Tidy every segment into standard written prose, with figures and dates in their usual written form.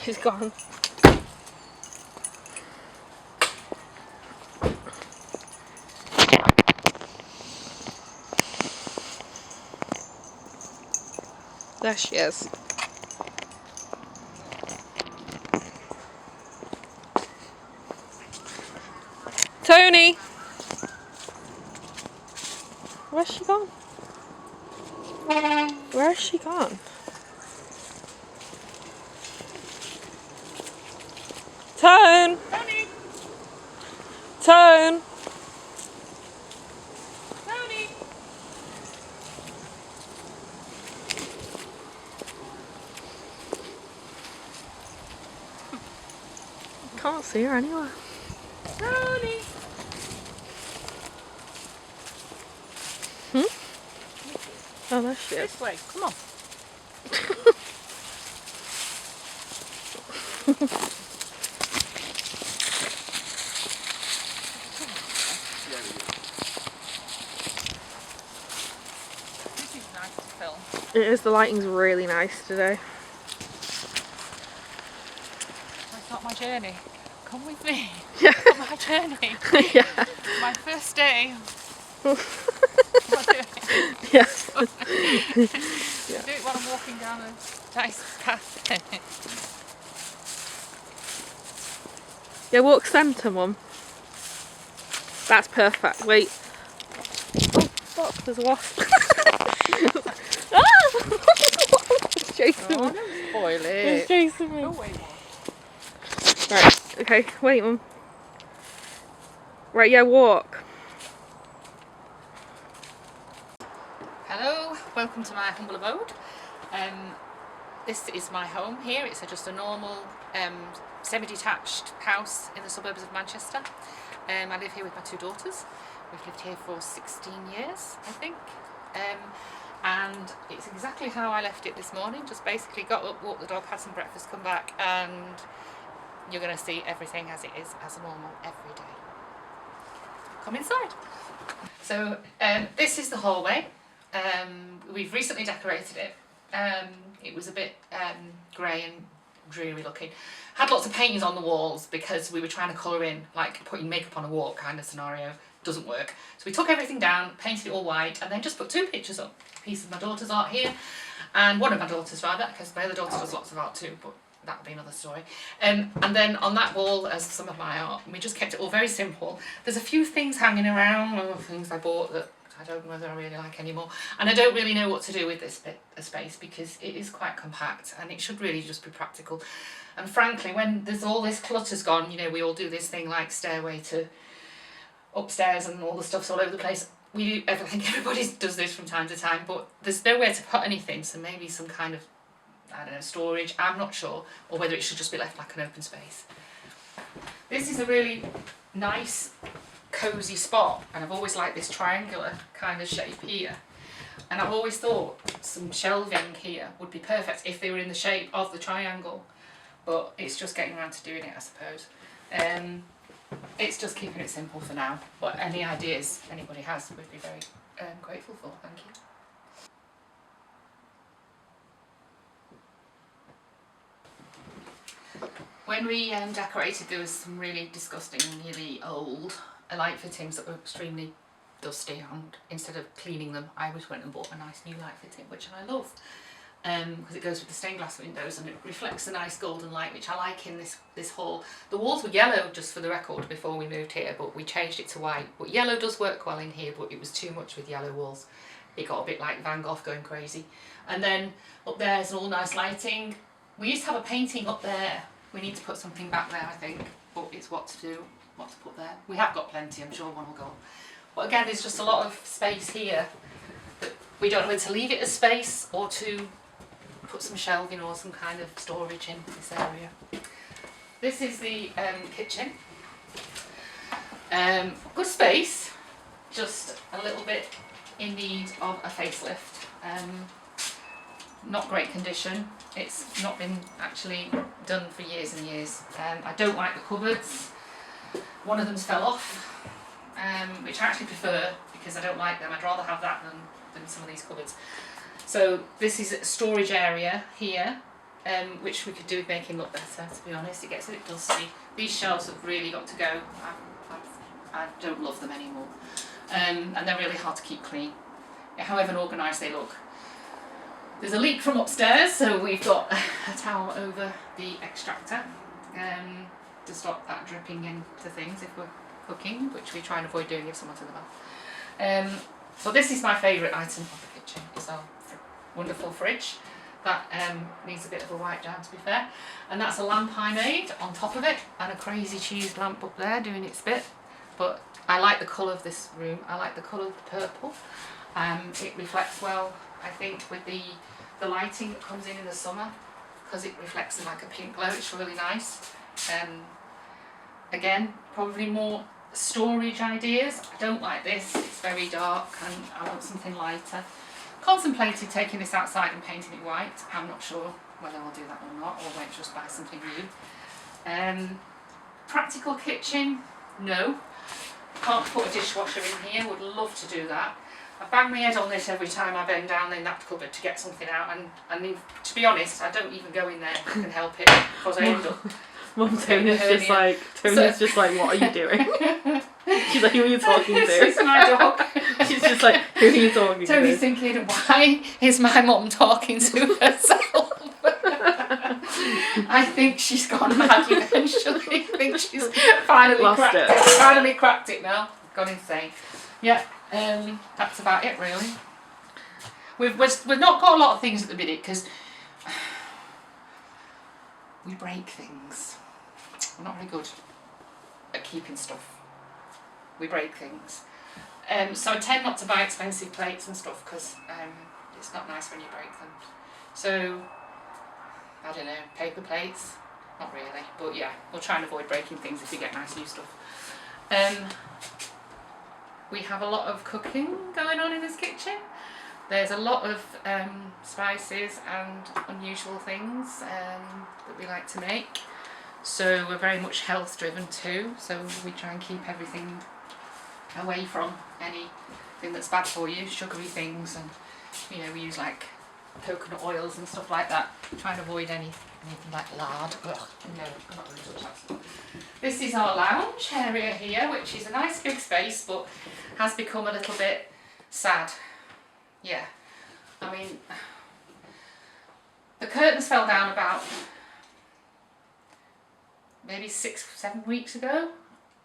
She's gone. There she is. Toni! Where's she gone? Where's she gone? Tone! Toni! Tone! Toni! Can't see her anywhere. Toni! Oh, there she is. This way, come on. This is nice to film. It is, the lighting's really nice today. It's not my journey. Come with me. Yeah. It's not my journey. Yeah. My first day. Yeah. Yeah. Do it while I'm walking down a nice path. Yeah, walk centre, Mum. That's perfect. Wait. Oh, fuck, there's a wasp. Ah! It's chasing me. Don't spoil It's it. chasing me. Go away, Mum. Right, okay, wait, Mum. Right, yeah, walk. Hello, welcome to my humble abode. This is my home here. It's just a normal semi-detached house in the suburbs of Manchester. I live here with my two daughters. We've lived here for 16 years, I think. And it's exactly how I left it this morning. Just basically got up, walked the dog, had some breakfast, come back, and you're going to see everything as it is, as normal, every day. Come inside. So this is the hallway. We've recently decorated it. It was a bit grey and dreary looking. Had lots of paintings on the walls because we were trying to colour in, like putting makeup on a wall kind of scenario. Doesn't work. So we took everything down, painted it all white, and then just put two pictures up. A piece of my daughter's art here, and one of my daughters rather, because my other daughter does lots of art too, but that would be another story. And then on that wall, as some of my art, we just kept it all very simple. There's a few things hanging around, or things I bought that I don't know whether I really like anymore, and I don't really know what to do with this bit of space because it is quite compact and it should really just be practical. And frankly, when there's all this clutter's gone, you know, we all do this thing like stairway to upstairs and all the stuff's all over the place. I think everybody does this from time to time, but there's nowhere to put anything, so maybe some kind of, I don't know, storage, I'm not sure, or whether it should just be left like an open space. This is a really nice cosy spot, and I've always liked this triangular kind of shape here, and I've always thought some shelving here would be perfect if they were in the shape of the triangle, but it's just getting around to doing it, I suppose. It's just keeping it simple for now, but any ideas anybody has would be very grateful for, thank you. When we decorated, there was some really disgusting, really old light fittings that were extremely dusty, and instead of cleaning them I just went and bought a nice new light fitting, which I love, because it goes with the stained glass windows and it reflects the nice golden light, which I like in this hall. The walls were yellow, just for the record, before we moved here, but we changed it to white. But yellow does work well in here, but it was too much with yellow walls. It got a bit like Van Gogh going crazy. And then up there's all nice lighting. We used to have a painting up there. We need to put something back there, I think, but it's what to do, what to put there. We have got plenty, I'm sure one will go. But again, there's just a lot of space here that we don't know whether to leave it as space or to put some shelving or some kind of storage in this area. This is the kitchen. Good space, just a little bit in need of a facelift. Not great condition. It's not been actually done for years and years. I don't like the cupboards. One of them's fell off, which I actually prefer because I don't like them. I'd rather have that than some of these cupboards. So this is a storage area here. which we could do with making look better, to be honest. It gets a bit dusty. These shelves have really got to go. I don't love them anymore. And they're really hard to keep clean, however organised they look. There's a leak from upstairs, so we've got a towel over the extractor to stop that dripping into things if we're cooking, which we try and avoid doing if someone's in the bath. But this is my favourite item of the kitchen. It's our wonderful fridge. That needs a bit of a wipe down, to be fair. And that's a lamp I made on top of it, and a crazy cheese lamp up there doing its bit. But I like the colour of this room. I like the colour of the purple. It reflects well, I think, with the lighting that comes in the summer, because it reflects in like a pink glow. It's really nice. Again, probably more storage ideas. I don't like this. It's very dark, and I want something lighter. Contemplated taking this outside and painting it white. I'm not sure whether I'll do that or not, or wait just buy something new. Practical kitchen, no. Can't put a dishwasher in here. Would love to do that. I bang my head on this every time I bend down in that cupboard to get something out, and to be honest, I don't even go in there if I can help it, because I end up. Mum, Tony's just like, what are you doing? She's like, who are you talking to? This is my dog. She's just like, who are you talking to? Tony's thinking, why is my mum talking to herself? I think she's gone mad eventually. I think she's finally cracked it now. Gone insane. Yeah, that's about it really. We've not got a lot of things at the minute because we break things. We're not very good at keeping stuff. We break things. So I tend not to buy expensive plates and stuff because it's not nice when you break them. So, I don't know, paper plates? Not really, but yeah, we'll try and avoid breaking things if we get nice new stuff. We have a lot of cooking going on in this kitchen. There's a lot of spices and unusual things that we like to make. So we're very much health driven too. So we try and keep everything away from anything that's bad for you, sugary things, and you know, we use like coconut oils and stuff like that. Try and avoid anything like lard. Ugh, no, I'm not going to touch that stuff. This is our lounge area here, which is a nice big space, but has become a little bit sad. Yeah, I mean, the curtains fell down about maybe 6-7 weeks ago,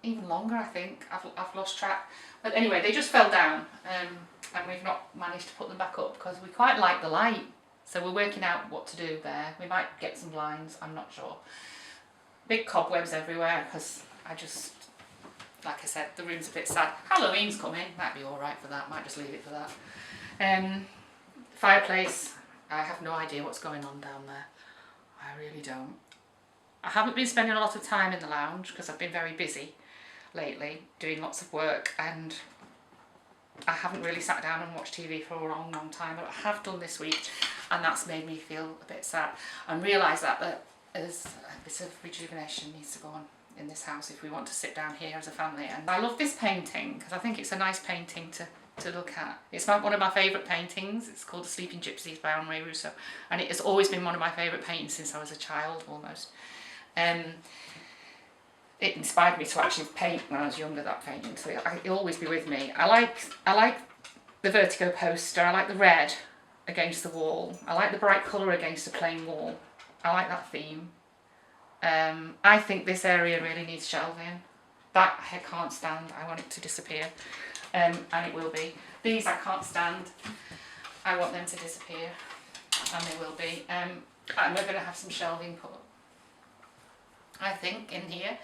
even longer I think. I've lost track, but anyway, they just fell down, and we've not managed to put them back up because we quite like the light, so we're working out what to do there. We might get some blinds, I'm not sure. Big cobwebs everywhere because I just, like I said, the room's a bit sad. Halloween's coming, might be alright for that, might just leave it for that. Fireplace, I have no idea what's going on down there. I really don't. I haven't been spending a lot of time in the lounge because I've been very busy lately, doing lots of work, and I haven't really sat down and watched TV for a long time, but I have done this week, and that's made me feel a bit sad and realise that there's a bit of rejuvenation needs to go on in this house if we want to sit down here as a family. And I love this painting because I think it's a nice painting to look at. It's one of my favourite paintings. It's called The Sleeping Gypsies by Henri Rousseau, and it has always been one of my favourite paintings since I was a child almost. It inspired me to actually paint when I was younger, that painting, so it'll always be with me. I like the Vertigo poster. I like the red against the wall. I like the bright colour against a plain wall. I like that theme. I think this area really needs shelving. That I can't stand. I want it to disappear, and it will be. These I can't stand. I want them to disappear, and they will be. And we're going to have some shelving put up, I think, in here.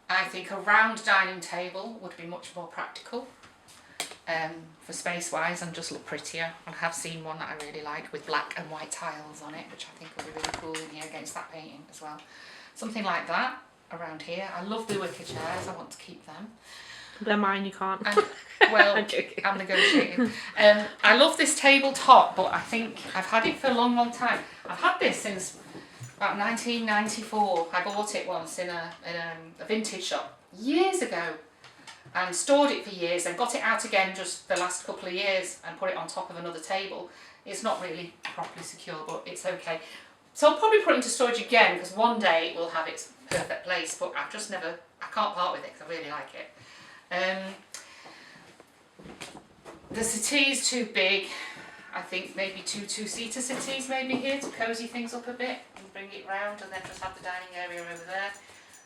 I think a round dining table would be much more practical for space-wise and just look prettier. I have seen one that I really like with black and white tiles on it, which I think will be really cool in here against that painting as well. Something like that around here. I love the wicker chairs. I want to keep them. They're mine, you can't. Well, I'm negotiating. I love this tabletop, but I think I've had it for a long time. I've had this since about 1994. I bought it once in a vintage shop years ago and stored it for years and got it out again just the last couple of years and put it on top of another table. It's not really properly secure, but it's okay. So I'll probably put it into storage again because one day it will have its perfect place, but I can't part with it because I really like it. The settee is too big. I think maybe two-seater settees maybe here to cosy things up a bit and bring it round, and then just have the dining area over there.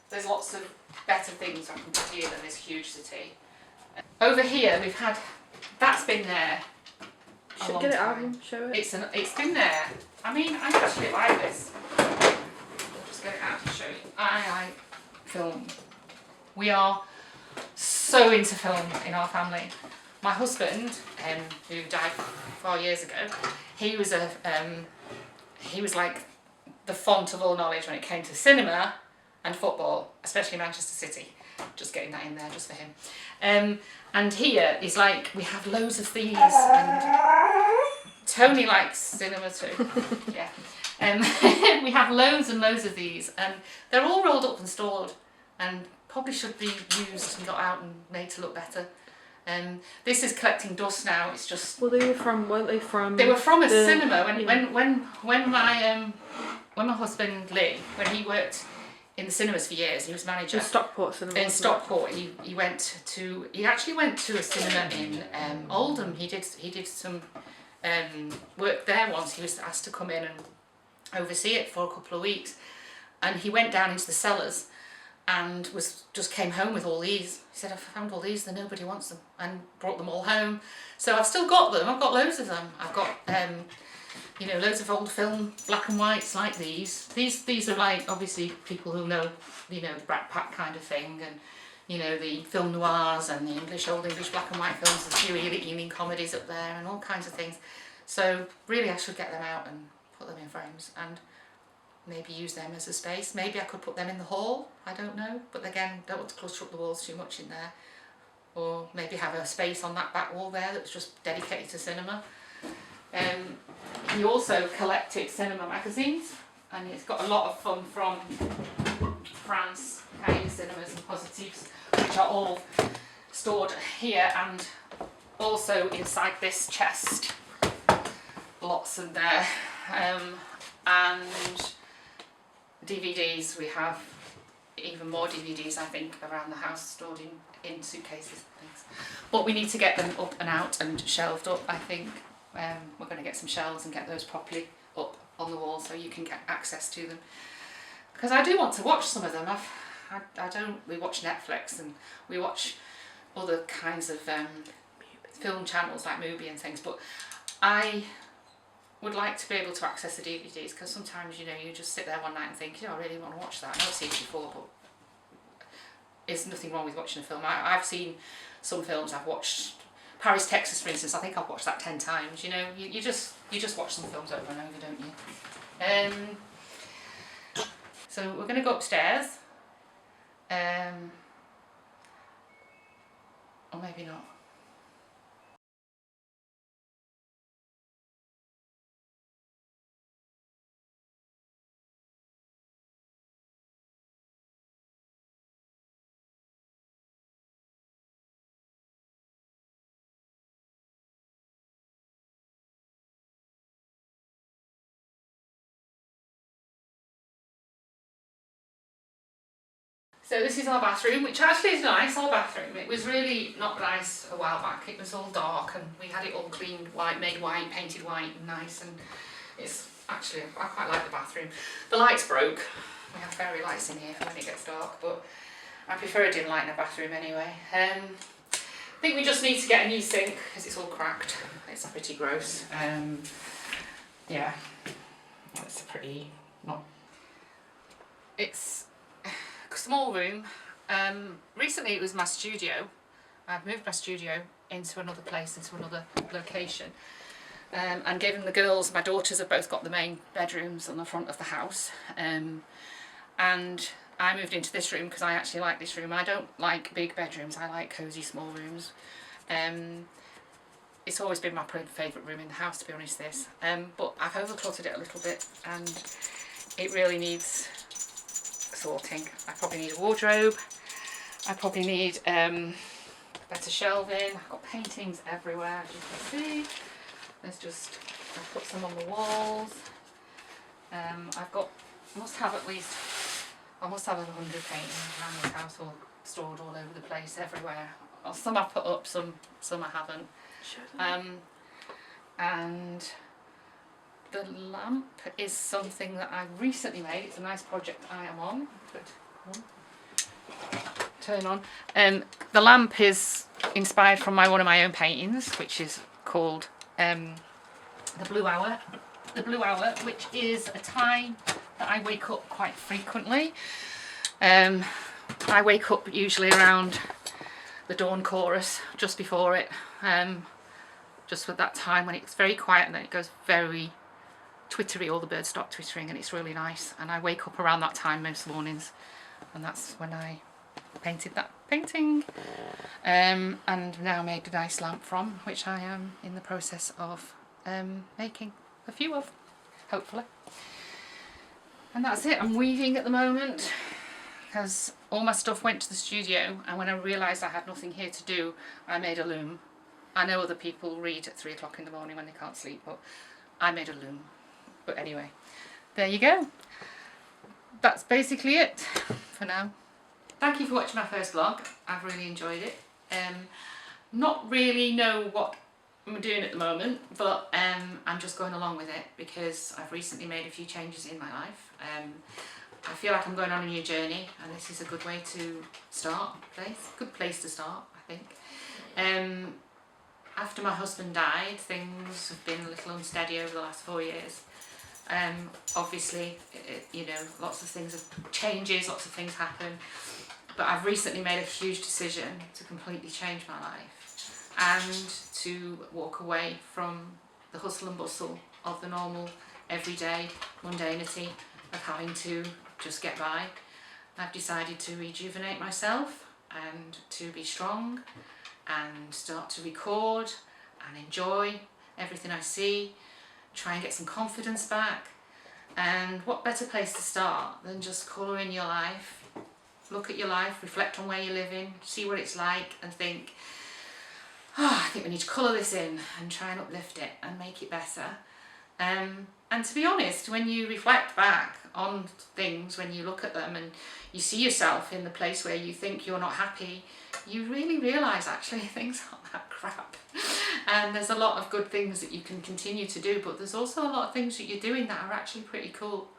There's lots of better things I can put here than this huge settee. Over here we've had, that's been there a long Get it out time. and show it. It's been there. I mean, I actually like this. I'll just get it out to show you. I like film. We are so into film in our family. My husband, who died 4 years ago, he was like the font of all knowledge when it came to cinema and football, especially Manchester City. Just getting that in there just for him. And here is like, we have loads of these, and Toni likes cinema too. Yeah. We have loads and loads of these, and they're all rolled up and stored, and probably should be used and got out and made to look better. This is collecting dust now. It's just. Well, weren't they from? They were from a cinema when my husband Lee, when he worked in the cinemas for years, he was manager. The Stockport cinema. In Stockport, he actually went to a cinema in Oldham. He did some work there once. He was asked to come in and oversee it for a couple of weeks, and he went down into the cellars and just came home with all these. He said, I've found all these, and nobody wants them, and brought them all home. So I've still got them. I've got loads of them. I've got loads of old film black and whites like these. These are like, obviously, people who know, the Brat Pack kind of thing, and the film noirs and the old English black and white films, the few evening comedies up there, and all kinds of things. So really, I should get them out and put them in frames and maybe use them as a space. Maybe I could put them in the hall, I don't know, but again, don't want to cluster up the walls too much in there. Or maybe have a space on that back wall there that's just dedicated to cinema. He also collected cinema magazines, and he's got a lot of fun from France, Italian cinemas and positives, which are all stored here and also inside this chest. Lots in there. And DVDs, we have even more DVDs, I think, around the house stored in suitcases and things. But we need to get them up and out and shelved up, I think. We're going to get some shelves and get those properly up on the wall so you can get access to them. Because I do want to watch some of them. We watch Netflix and we watch other kinds of film channels like Mubi and things, but I would like to be able to access the DVDs, because sometimes you just sit there one night and think, I really want to watch that. I know I've seen it before, but there's nothing wrong with watching a film. I've seen some films I've watched. Paris, Texas, for instance, I think I've watched that 10 times. You just watch some films over and over, don't you? So we're going to go upstairs, or maybe not. So this is our bathroom, which actually is nice, our bathroom. It was really not nice a while back. It was all dark and we had it all cleaned white, made white, painted white and nice, and it's actually, I quite like the bathroom. The lights broke. We have fairy lights in here for when it gets dark, but I prefer a dim light in a bathroom anyway. I think we just need to get a new sink because it's all cracked. It's pretty gross. Yeah, it's pretty, it's a small room. Recently it was my studio. I've moved my studio into another place, into another location, and given the girls, my daughters have both got the main bedrooms on the front of the house, and I moved into this room because I actually like this room. I don't like big bedrooms, I like cosy small rooms. It's always been my favourite room in the house, to be honest, this. But I've overcluttered it a little bit and it really needs sorting. I probably need a wardrobe. I probably need better shelving. I've got paintings everywhere, as you can see. I've put some on the walls. I must have 100 paintings around this house, all stored all over the place, everywhere. Well, some I've put up, some I haven't. And the lamp is something that I recently made. It's a nice project I am on. Turn on. The lamp is inspired from one of my own paintings, which is called the Blue Hour. The Blue Hour, which is a time that I wake up quite frequently. I wake up usually around the dawn chorus, just before it, just at that time when it's very quiet and then it goes very twittery, all the birds start twittering and it's really nice, and I wake up around that time most mornings, and that's when I painted that painting, and now made a nice lamp from, which I am in the process of making a few of, hopefully. And that's it. I'm weaving at the moment because all my stuff went to the studio, and when I realised I had nothing here to do, I made a loom. I know other people read at 3 o'clock in the morning when they can't sleep, but I made a loom. But anyway, there you go. That's basically it for now. Thank you for watching my first vlog. I've really enjoyed it. Not really know what I'm doing at the moment, but I'm just going along with it because I've recently made a few changes in my life. I feel like I'm going on a new journey, and this is a good way to start. Good place to start, I think. After my husband died, things have been a little unsteady over the last 4 years. Obviously, you know, lots of things changes, lots of things happen. But I've recently made a huge decision to completely change my life and to walk away from the hustle and bustle of the normal, everyday mundanity of having to just get by. I've decided to rejuvenate myself and to be strong and start to record and enjoy everything I see, try and get some confidence back. And what better place to start than just colour in your life, look at your life, reflect on where you're living, see what it's like, and think, oh, I think we need to colour this in and try and uplift it and make it better. And to be honest, when you reflect back on things, when you look at them and you see yourself in the place where you think you're not happy, you really realise actually things aren't that crap. And there's a lot of good things that you can continue to do, but there's also a lot of things that you're doing that are actually pretty cool.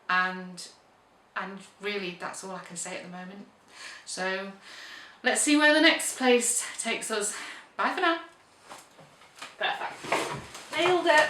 And really, that's all I can say at the moment. So let's see where the next place takes us. Bye for now. Perfect. Nailed it.